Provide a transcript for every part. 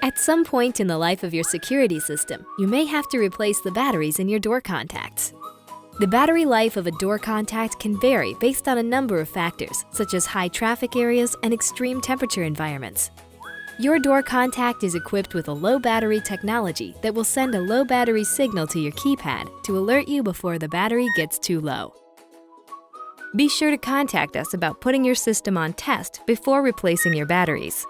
At some point in the life of your security system, you may have to replace the batteries in your door contacts. The battery life of a door contact can vary based on a number of factors, such as high traffic areas and extreme temperature environments. Your door contact is equipped with a low battery technology that will send a low battery signal to your keypad to alert you before the battery gets too low. Be sure to contact us about putting your system on test before replacing your batteries.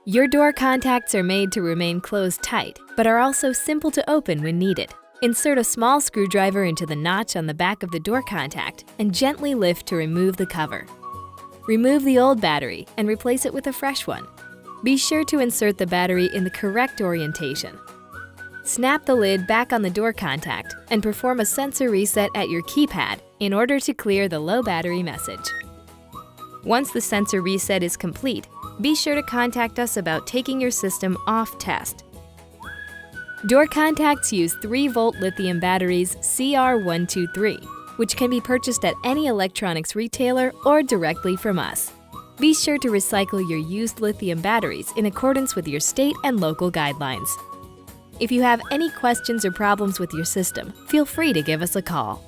Your door contacts are made to remain closed tight, but are also simple to open when needed. Insert a small screwdriver into the notch on the back of the door contact and gently lift to remove the cover. Remove the old battery and replace it with a fresh one. Be sure to insert the battery in the correct orientation. Snap the lid back on the door contact and perform a sensor reset at your keypad in order to clear the low battery message. Once the sensor reset is complete, be sure to contact us about taking your system off test. Door contacts use 3-volt lithium batteries CR123, which can be purchased at any electronics retailer or directly from us. Be sure to recycle your used lithium batteries in accordance with your state and local guidelines. If you have any questions or problems with your system, feel free to give us a call.